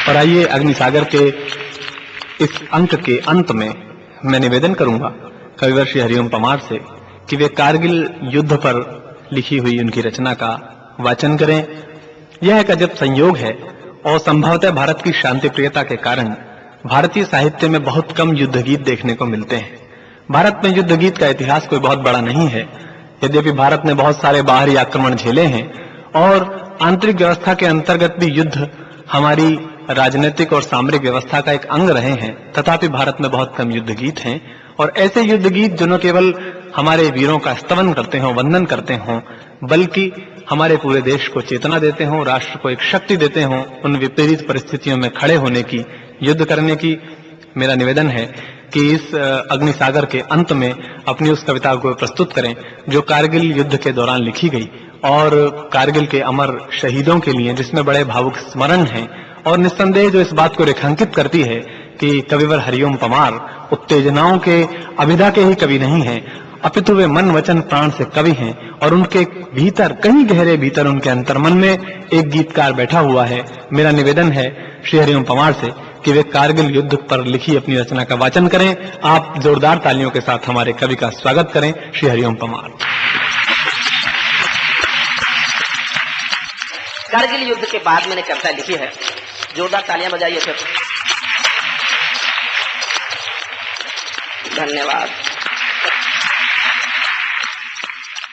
और आइए अग्निसागर के इस अंक के अंत में मैं निवेदन करूंगा कविवर श्री हरिओम पमार से कि वे कारगिल युद्ध पर लिखी हुई उनकी रचना का वाचन करें। यह एक अजब संयोग है और संभवतः भारत की शांति प्रियता के कारण भारतीय साहित्य में बहुत कम युद्ध गीत देखने को मिलते हैं। भारत में युद्ध गीत का इतिहास कोई बहुत बड़ा नहीं है, यद्यपि भारत ने बहुत सारे बाहरी आक्रमण झेले हैं और आंतरिक व्यवस्था के अंतर्गत भी युद्ध हमारी राजनीतिक और सामरिक व्यवस्था का एक अंग रहे हैं, तथापि भारत में बहुत कम युद्ध गीत हैं। और ऐसे युद्ध गीत जो न केवल हमारे वीरों का स्तवन करते हों, वंदन करते हों, बल्कि हमारे पूरे देश को चेतना देते हों, राष्ट्र को एक शक्ति देते हों, उन विपरीत परिस्थितियों में खड़े होने की, युद्ध करने की। मेरा निवेदन है कि इस अग्निसागर के अंत में अपनी उस कविता को प्रस्तुत करें जो कारगिल युद्ध के दौरान लिखी गई और कारगिल के अमर शहीदों के लिए, जिसमें बड़े भावुक स्मरण हैं और निस्संदेह जो इस बात को रेखांकित करती है कि कविवर हरिओम पमार उत्तेजनाओं के अभिधा के ही कवि नहीं हैं, अपितु वे मन वचन प्राण से कवि हैं और उनके भीतर, कहीं गहरे भीतर, उनके अंतर्मन में एक गीतकार बैठा हुआ है। मेरा निवेदन है श्री हरिओम पमार से कि वे कारगिल युद्ध पर लिखी अपनी रचना का वाचन करें। आप जोरदार तालियों के साथ हमारे कवि का स्वागत करें। श्री हरिओम पमार। कारगिल युद्ध के बाद मैंने कविता लिखी है, जोरदार तालियां बजाइए फिर। धन्यवाद।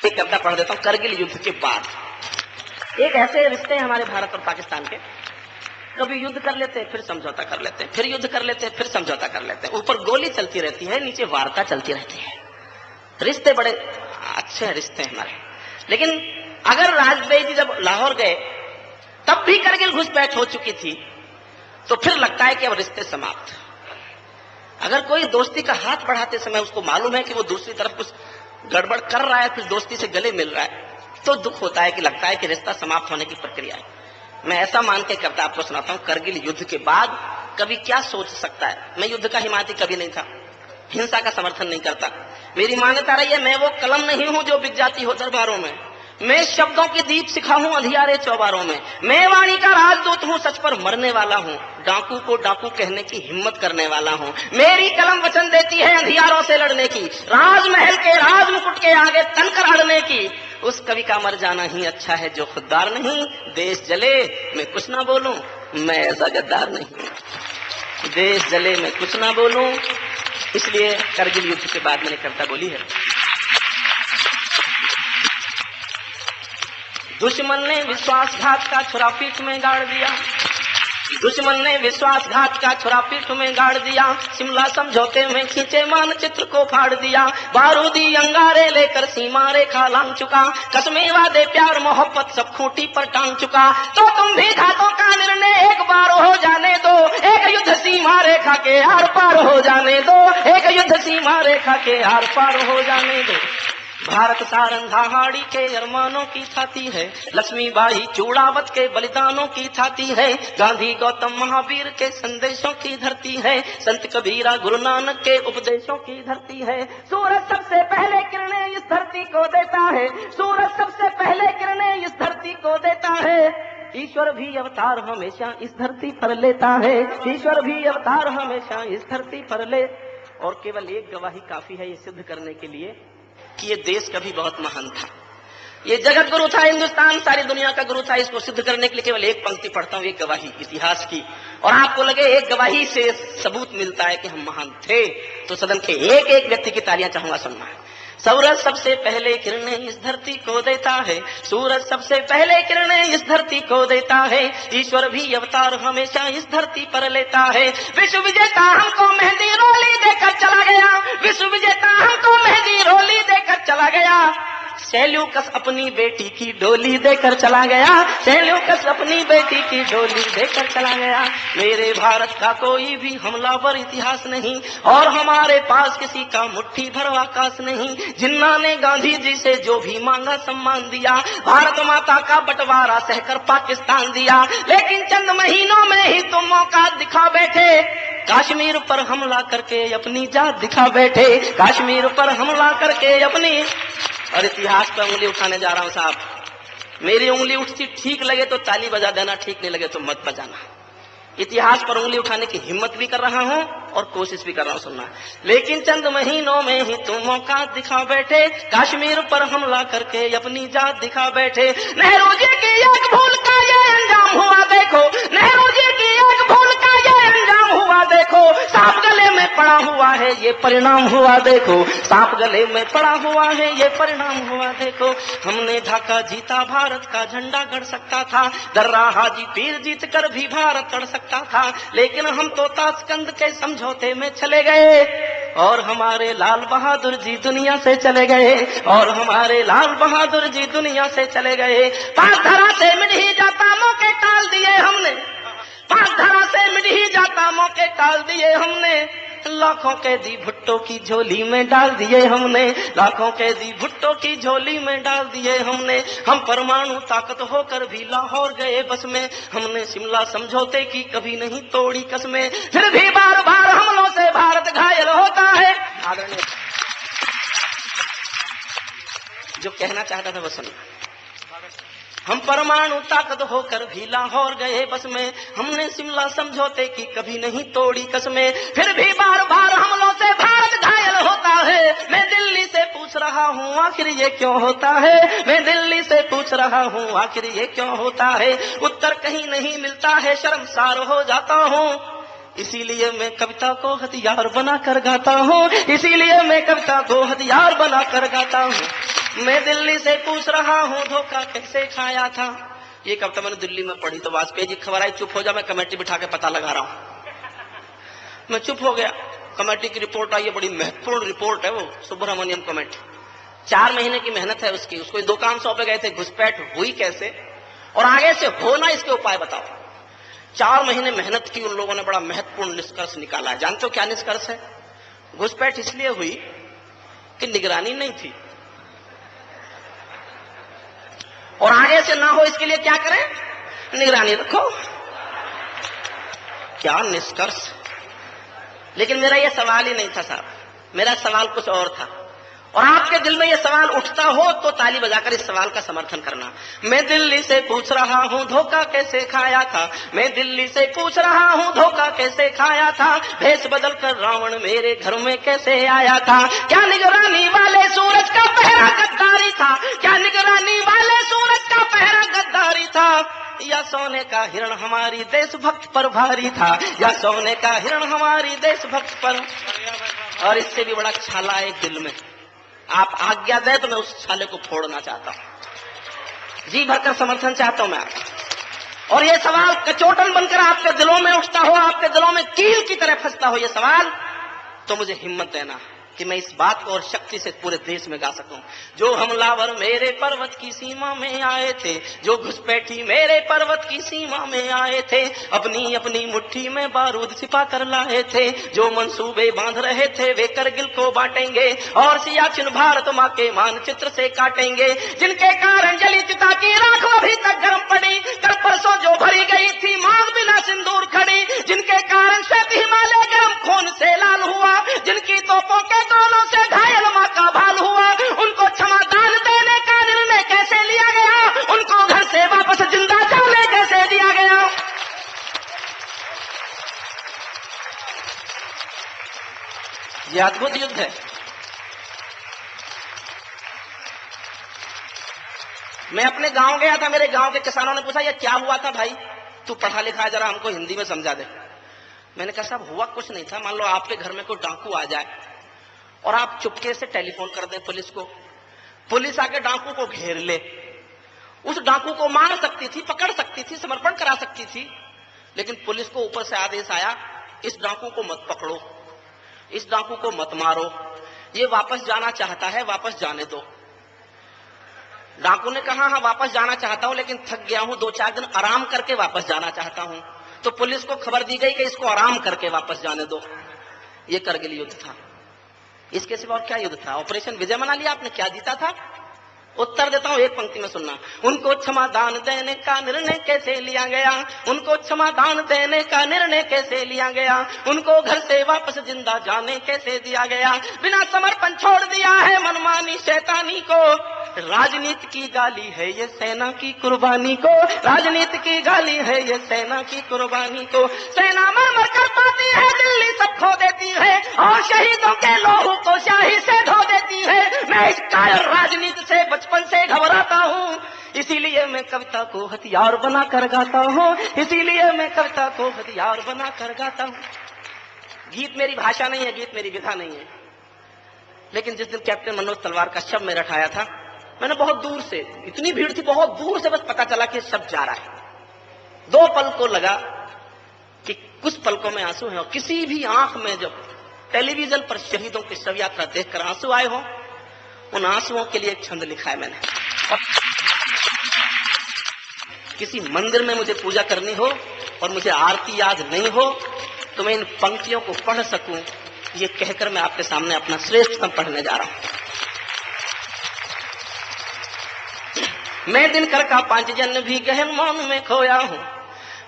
एक कविता पढ़ देता हूं। कारगिल युद्ध के बाद एक ऐसे रिश्ते हैं हमारे भारत और पाकिस्तान के, कभी युद्ध कर लेते हैं, फिर समझौता कर लेते हैं, फिर युद्ध कर लेते हैं, फिर समझौता कर लेते हैं। ऊपर गोली चलती रहती है, नीचे वार्ता चलती रहती है। रिश्ते बड़े अच्छे रिश्ते हैं हमारे। लेकिन अगर राजबाई जी जब लाहौर गए तब भी कारगिल घुसपैठ हो चुकी थी, तो फिर लगता है कि अब रिश्ते समाप्त। अगर कोई दोस्ती का हाथ बढ़ाते समय उसको मालूम है कि वो दूसरी तरफ कुछ गड़बड़ कर रहा है, कुछ दोस्ती से गले मिल रहा है, तो दुख होता है कि लगता है कि रिश्ता समाप्त होने की प्रक्रिया है। मैं ऐसा मान के कविता आपको सुनाता हूं। कारगिल युद्ध के बाद कवि क्या सोच सकता है। मैं युद्ध का हिमायती कभी नहीं था, हिंसा का समर्थन नहीं करता। मेरी मान्यता रही है, मैं वो कलम नहीं हूं जो बिक जाती हो दरबारों में। मैं शब्दों की दीप सिखा हूं अंधियारे चौबारों में। मैं वाणी का राजदूत हूं, सच पर मरने वाला हूं, डाकू को डाकू कहने की हिम्मत करने वाला हूं। मेरी कलम वचन देती है अंधियारों से लड़ने की, राजमहल के राजमुकुट के आगे तनकर अड़ने की। उस कवि का मर जाना ही अच्छा है जो खुददार नहीं। देश जले मैं कुछ ना बोलूं, मैं ऐसा गद्दार नहीं। देश जले मैं कुछ ना बोलूं, इसलिए कारगिल युद्ध के बाद मैंने कविता बोली है। दुश्मन ने विश्वासघात का छुरा पीठ में गाड़ दिया, दुश्मन ने विश्वासघात का छुरा पीठ में गाड़ दिया। शिमला समझौते में खींचे मानचित्र को फाड़ दिया। बारूदी अंगारे लेकर सीमा रेखा लांग चुका, कसमें वादे प्यार मोहब्बत सब खूंटी पर टांग चुका। तो तुम भी घातों का निर्णय एक बार हो जाने दो, एक युद्ध सीमा रेखा के आर पार हो जाने दो, एक युद्ध सीमा रेखा के आर पार हो जाने दो। भारत सारंगा हाड़ी के अरमानों की छाती है, लक्ष्मीबाई चूड़ावत के बलिदानों की छाती है, गांधी गौतम महावीर के संदेशों की धरती है, संत कबीरा गुरु नानक के उपदेशों की धरती है। सूरज सबसे पहले किरणें इस धरती को देता है, सूरज सबसे पहले किरणें इस धरती को देता है। ईश्वर भी अवतार हमेशा इस धरती पर लेता है, ईश्वर भी अवतार हमेशा इस धरती पर ले। और केवल एक गवाही काफी है ये सिद्ध करने के लिए कि ये देश कभी बहुत महान था, ये जगत गुरु था, हिंदुस्तान सारी दुनिया का गुरु था। इसको सिद्ध करने के लिए केवल एक पंक्ति पढ़ता हूं, एक गवाही इतिहास की, और आपको लगे एक गवाही से सबूत मिलता है कि हम महान थे, तो सदन के एक एक व्यक्ति की तालियां चाहूंगा सुनना। सूरज सबसे पहले किरणें इस धरती को देता है, सूरज सबसे पहले किरणें इस धरती को देता है, ईश्वर भी अवतार हमेशा इस धरती पर लेता है। विश्व विजेता हमको मेहंदी रोली देकर चला गया, विश्व विजेता हमको मेहंदी रोली देकर चला गया। सेल्यूकस अपनी बेटी की डोली देकर चला गया, सेल्यूकस अपनी बेटी की डोली देकर चला गया। मेरे भारत का कोई भी हमलावर इतिहास नहीं, और हमारे पास किसी का मुट्ठी भर आकाश नहीं। जिन्ना ने गांधी जी से जो भी मांगा सम्मान दिया, भारत माता का बंटवारा सहकर पाकिस्तान दिया। लेकिन चंद महीनों में ही तुम मौका दिखा बैठे, कश्मीर पर हमला करके अपनी जात दिखा बैठे, कश्मीर पर हमला करके अपनी। और इतिहास पर उंगली उठाने जा रहा हूं साहब, मेरी उंगली उठती ठीक लगे तो ताली बजा देना, ठीक नहीं लगे तो मत बजाना। इतिहास पर उंगली उठाने की हिम्मत भी कर रहा हूं और कोशिश भी कर रहा हूं सुनना। लेकिन चंद महीनों में ही तुम मौका दिखा बैठे, कश्मीर पर हमला करके अपनी जात दिखा बैठे। नेहरू जी की एक भूल का ये अंजाम हुआ देखो, नेहरू जी की एक भूल का ये अंजाम हुआ देखो। सांप गले में पड़ा हुआ है ये परिणाम हुआ देखो, सांप गले में पड़ा हुआ है ये परिणाम हुआ देखो। हमने ढाका जीता, भारत का झंडा गड़ सकता था, दर्रा हाजी पीर जीत कर भी भारत लड़ सकता था। लेकिन हम तो ताशकंद के समझौते में चले गए और हमारे लाल बहादुर जी दुनिया से चले गए, और हमारे लाल बहादुर जी दुनिया से चले गए। पांच धरा से मिट ही जाता मौके टाल दिए हमने, पांच धरा से मिट ही जाता मौके टाल दिए हमने। लाखों कैदी भुट्टो की झोली में डाल दिए हमने, लाखों कैदी भुट्टो की झोली में डाल दिए हमने। हम परमाणु ताकत होकर भी लाहौर गए बस में, हमने शिमला समझौते की कभी नहीं तोड़ी कसमें। फिर भी बार बार हमलों से भारत घायल होता है। आदरणीय जो कहना चाहता था वो सुनिए। हम परमाणु ताकत होकर भी लाहौर गए बस में, हमने शिमला समझौते की कभी नहीं तोड़ी कसमें। फिर भी बार बार हमलों से भारत घायल होता है। मैं दिल्ली से पूछ रहा हूँ आखिर ये क्यों होता है, मैं दिल्ली से पूछ रहा हूँ आखिर ये क्यों होता है। उत्तर कहीं नहीं मिलता है, शर्मसार हो जाता हूँ। इसीलिए मैं कविता को हथियार बनाकर गाता हूँ, इसीलिए मैं कविता को हथियार बनाकर गाता हूँ। मैं दिल्ली से पूछ रहा हूँ धोखा कैसे खाया था। ये कविता मैंने दिल्ली में पढ़ी तो वाजपेयी जी खबर आई, चुप हो जा, मैं कमेटी बिठा के पता लगा रहा हूँ। मैं चुप हो गया। कमेटी की रिपोर्ट आई है, बड़ी महत्वपूर्ण रिपोर्ट है वो, सुब्रमण्यम कमेटी। 4 महीने की मेहनत है उसकी। उसको 2 काम सौंपे गए थे, घुसपैठ हुई कैसे और आगे से होना इसके उपाय बताओ। 4 महीने मेहनत की उन लोगों ने, बड़ा महत्वपूर्ण निष्कर्ष निकाला है। जानते हो क्या निष्कर्ष है? घुसपैठ इसलिए हुई कि निगरानी नहीं थी, और आगे से ना हो इसके लिए क्या करें? निगरानी रखो। क्या निष्कर्ष! लेकिन मेरा यह सवाल ही नहीं था साहब, मेरा सवाल कुछ और था। और आपके दिल में यह सवाल उठता हो तो ताली बजाकर इस सवाल का समर्थन करना। मैं दिल्ली से पूछ रहा हूँ धोखा कैसे खाया था, मैं दिल्ली से पूछ रहा हूँ धोखा कैसे खाया था। भेष बदल कर रावण मेरे घर में कैसे आया था। क्या निगरानी वाले सूरज का पहरा गद्दारी था, क्या निगरानी वाले सूरज का पहरा गद्दारी था। या सोने का हिरण हमारी देशभक्त पर भारी था, या सोने का हिरण हमारी देशभक्त पर। और इससे भी बड़ा छाला है दिल में, आप आज्ञा दे तो मैं उस छाले को फोड़ना चाहता हूं, जी भरकर समर्थन चाहता हूं मैं आपका। और ये सवाल कचोटन बनकर आपके दिलों में उठता हो, आपके दिलों में कील की तरह फंसता हो ये सवाल, तो मुझे हिम्मत देना कि मैं इस बात को और शक्ति से पूरे देश में गा सकूं। जो हमलावर मेरे पर्वत की सीमा में आए थे, जो घुसपैठी मेरे पर्वत की सीमा में आए थे, अपनी अपनी मुट्ठी में बारूद छिपा कर लाए थे। जो मंसूबे बांध रहे थे वे करगिल को बांटेंगे और सियाचिन भारत माँ के मानचित्र से काटेंगे। जिनके कारण जली चिता की राख अभी तक गर्म पड़ी, कल परसों जो भरी गई थी मांग बिना सिंदूर खड़ी। जिनके कारण श्वेत हिमालय गर्म खून से लाल हुआ, जिनकी तोपों के दोनों से घायल माँ का भाल हुआ। उनको क्षमादान देने का निर्णय कैसे लिया गया, उनको घर से वापस जिंदा जाने कैसे दिया गया। यह अद्भुत युद्ध है। मैं अपने गांव गया था, मेरे गांव के किसानों ने पूछा ये क्या हुआ था भाई, तू पढ़ा लिखा है, जरा हमको हिंदी में समझा दे। मैंने कहा साहब हुआ कुछ नहीं था, मान लो आपके घर में कोई डाकू आ जाए और आप चुपके से टेलीफोन कर दें पुलिस को, पुलिस आके डाकू को घेर ले। उस डाकू को मार सकती थी, पकड़ सकती थी, समर्पण करा सकती थी, लेकिन पुलिस को ऊपर से आदेश आया इस डाकू को मत पकड़ो, इस डाकू को मत मारो, ये वापस जाना चाहता है, वापस जाने दो। डाकू ने कहा हाँ वापस जाना चाहता हूं, लेकिन थक गया हूं, 2-4 दिन आराम करके वापस जाना चाहता हूं। तो पुलिस को खबर दी गई कि इसको आराम करके वापस जाने दो। ये करगिल युद्ध था। इसके सिवा और क्या युद्ध था? ऑपरेशन विजय मना लिया आपने, क्या जीता था? उत्तर देता हूं, एक पंक्ति में सुनना। उनको क्षमादान देने का निर्णय कैसे लिया गया, उनको क्षमादान देने का निर्णय कैसे लिया गया, उनको घर से वापस जिंदा जाने कैसे दिया गया। बिना समर्पण छोड़ दिया है मनमानी शैतानी को, राजनीति की गाली है ये सेना की कुर्बानी को, राजनीति की गाली है ये सेना की कुर्बानी को। सेना मर मर कर पाती है, दिल्ली सब खो देती है, और शहीदों के लोहू को स्याही से धो देती है। मैं इस कायर राजनीति से बचपन से घबराता हूँ, इसीलिए मैं कविता को हथियार बना कर गाता हूँ, इसीलिए मैं कविता को हथियार बना कर गाता हूँ। गीत मेरी भाषा नहीं है, गीत मेरी विधा नहीं है, लेकिन जिस दिन कैप्टन मनोज तलवार का शव मेरा उठाया था, मैंने बहुत दूर से, इतनी भीड़ थी, बहुत दूर से बस पता चला कि शव जा रहा है। 2 पल को लगा कि कुछ पलकों में आंसू हैं, और किसी भी आंख में जब टेलीविजन पर शहीदों की शव यात्रा देखकर आंसू आए हो, उन आंसुओं के लिए एक छंद लिखा है मैंने। और किसी मंदिर में मुझे पूजा करनी हो और मुझे आरती याद नहीं हो, तो मैं इन पंक्तियों को पढ़ सकूं, ये कहकर मैं आपके सामने अपना श्रेष्ठतम पढ़ने जा रहा हूं। मैं दिनकर का 5 जन्म भी गहन मौन में खोया हूँ,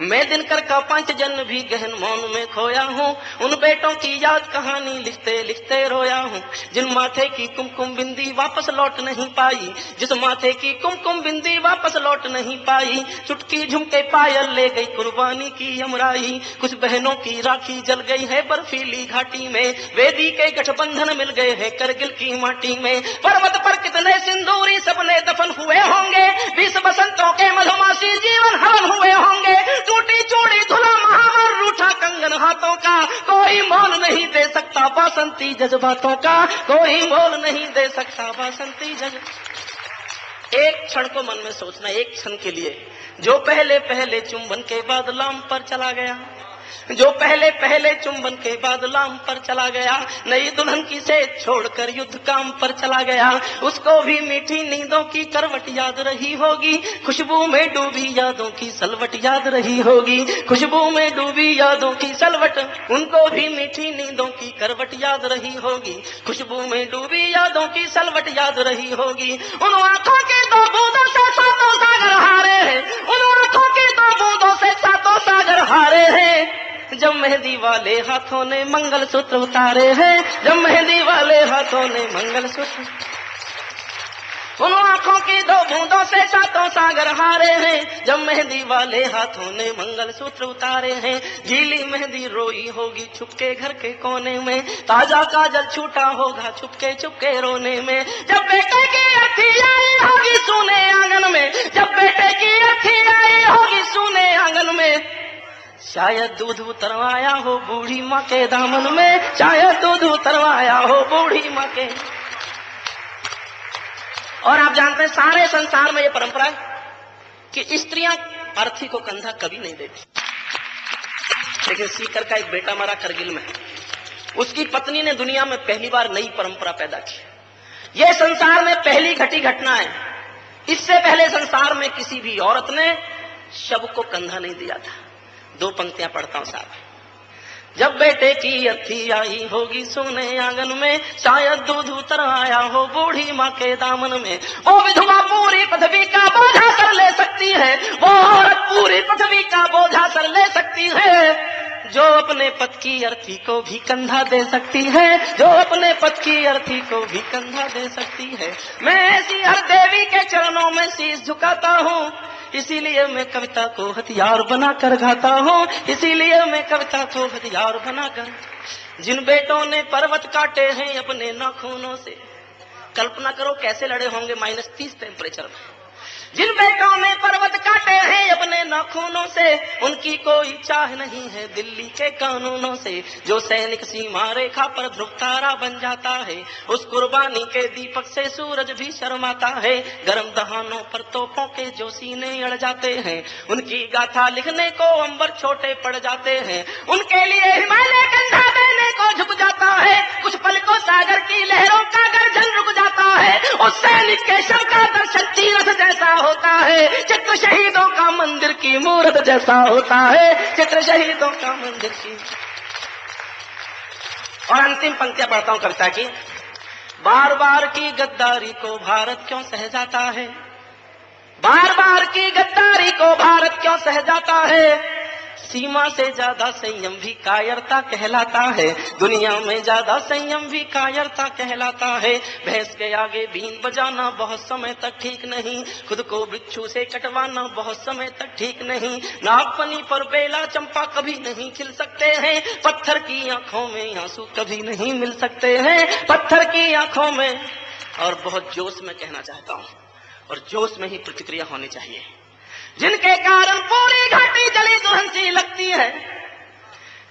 मैं दिनकर का 5 जन्म भी गहन मौन में खोया हूँ। उन बेटों की याद कहानी लिखते लिखते रोया हूँ, जिन माथे की कुमकुम बिंदी वापस लौट नहीं पाई, जिस माथे की कुमकुम बिंदी वापस लौट नहीं पाई। चुटकी झुमके पायल ले गई कुर्बानी की यमराई, कुछ बहनों की राखी जल गई है बर्फीली घाटी में, वेदी के गठबंधन मिल गए हैं करगिल की माटी में। पर्वत पर कितने सिंदूरी सपने दफन हुए होंगे, 20 बसंतों के मधुमासी जीवन हरण हुए होंगे। टूटी चूड़ी धुला महावर रूठा कंगन हाथों का, कोई मोल नहीं दे सकता बासंती जज्बातों का, कोई मोल नहीं दे सकता बासंती जज्बातों। एक क्षण को मन में सोचना, एक क्षण के लिए, जो पहले पहले चुंबन के बाद लाम पर चला गया, जो पहले पहले चुंबन के बाद लाम पर चला गया, नई दुल्हन की सेज छोड़कर युद्ध काम पर चला गया, उसको भी मीठी नींदों की करवट याद रही होगी, खुशबू में डूबी यादों की सलवट याद रही होगी, खुशबू में डूबी यादों की सलवट, उनको भी मीठी नींदों की करवट याद रही होगी, खुशबू में डूबी यादों की सलवट याद रही होगी। उन आंखों के 2 बूंदों से 7 सागर हारे हैं, उन आंखों के 2 बूंदों से 7 सागर हारे हैं, जब मेहंदी वाले हाथों ने मंगलसूत्र उतारे हैं, जब मेहंदी वाले हाथों ने मंगलसूत्र। उन आंखों की 2 बूंदों से 7 सागर हारे हैं, जब मेहंदी वाले हाथों ने मंगलसूत्र उतारे हैं। गीली मेहंदी रोई होगी छुपके घर के कोने में, ताजा काजल छूटा होगा छुपके छुपके रोने में, जब बेटे की अर्थी आई होगी सूने आंगन में, जब बेटे की अर्थी आई होगी सूने आंगन में, शायद दूध उतरवाया हो बूढ़ी माँ के दामन में, शायद दूध उतरवाया हो बूढ़ी माँ के। और आप जानते हैं सारे संसार में ये परंपरा है कि स्त्रियां अर्थी को कंधा कभी नहीं देती, लेकिन सीकर का एक बेटा मरा करगिल में, उसकी पत्नी ने दुनिया में पहली बार नई परंपरा पैदा की। यह संसार में पहली घटी घटना है, इससे पहले संसार में किसी भी औरत ने शव को कंधा नहीं दिया था। 2 पंक्तियां पढ़ता हूं साहब। जब बेटे की अर्थी आई होगी सोने आंगन में, शायद दूध उतर आया हो बूढ़ी माँ के दामन में, वो विधवा पूरी पृथ्वी का बोझा सर ले सकती है, वो औरत पूरी पृथ्वी का बोझा सर ले सकती है, जो अपने पति की अर्थी को भी कंधा दे सकती है, जो अपने पति की अर्थी को भी कंधा दे सकती है। मैं ऐसी हर देवी के चरणों में शीश झुकाता हूँ, इसीलिए मैं कविता को हथियार बनाकर गाता हूँ, इसीलिए मैं कविता को हथियार बनाकर। जिन बेटों ने पर्वत काटे हैं अपने नाखूनों से, कल्पना करो कैसे लड़े होंगे -30 टेम्परेचर में। जिन बेटों ने पर्वत काटे हैं अपने नाखूनों से, उनकी कोई चाह नहीं है दिल्ली के कानूनों से। जो सैनिक सीमा रेखा पर ध्रुव तारा बन जाता है, उस कुर्बानी के दीपक से सूरज भी शर्माता है। गर्म दहानों पर तोपों के जो सीने अड़ जाते हैं, उनकी गाथा लिखने को अंबर छोटे पड़ जाते हैं। उनके लिए हिमालय कंधा देने को झुक जाता है, कुछ पल को सागर की लहरों का गर्जन रुक जाता है। उस सैनिक के शव का दर्शन तीरथ जैसा होता है, चित्र शहीदों का मंदिर की मूर्त जैसा होता है, चित्र शहीदों का मंदिर की। और अंतिम पंक्तियां पढ़ता हूं कविता की। बार बार की गद्दारी को भारत क्यों सह जाता है, बार बार की गद्दारी को भारत क्यों सह जाता है। सीमा से ज्यादा संयम भी कायरता कहलाता है, दुनिया में ज्यादा संयम भी कायरता कहलाता है। भैंस के आगे बीन बजाना बहुत समय तक ठीक नहीं, खुद को बिच्छू से कटवाना बहुत समय तक ठीक नहीं। नागफनी पर बेला चंपा कभी नहीं खिल सकते हैं, पत्थर की आंखों में आंसू कभी नहीं मिल सकते हैं, पत्थर की आंखों में। और बहुत जोश में कहना चाहता हूं, और जोश में ही प्रतिक्रिया होनी चाहिए। जिनके कारण पूरी घाटी जली दुल्हन सी लगती है,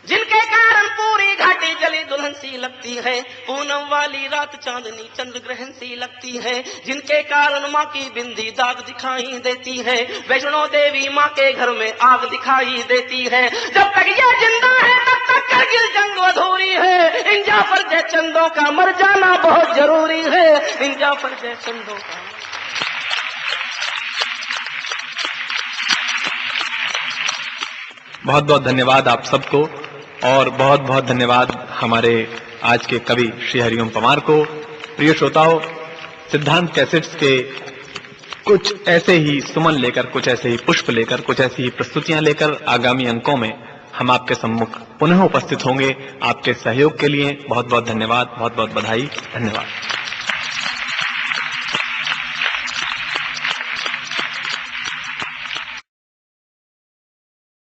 जिनके कारण पूरी घाटी जली दुल्हन सी लगती है, पूनम वाली रात चांदनी चंद्र ग्रहण सी लगती है, जिनके कारण माँ की बिंदी दाग दिखाई देती है, वैष्णो देवी माँ के घर में आग दिखाई देती है। जब तक ये जिंदा है तब तक करगिल जंग अधूरी है। इन जाफर जय चंदों का मर जाना बहुत जरूरी है, इन जाफर जय चंदों का। बहुत बहुत धन्यवाद आप सबको, और बहुत बहुत धन्यवाद हमारे आज के कवि श्री हरिओम पमार को। प्रिय श्रोताओं, सिद्धांत कैसेट्स के कुछ ऐसे ही सुमन लेकर, कुछ ऐसे ही पुष्प लेकर, कुछ ऐसी ही प्रस्तुतियां लेकर आगामी अंकों में हम आपके सम्मुख पुनः उपस्थित होंगे। आपके सहयोग के लिए बहुत बहुत धन्यवाद, बहुत बहुत बधाई, धन्यवाद।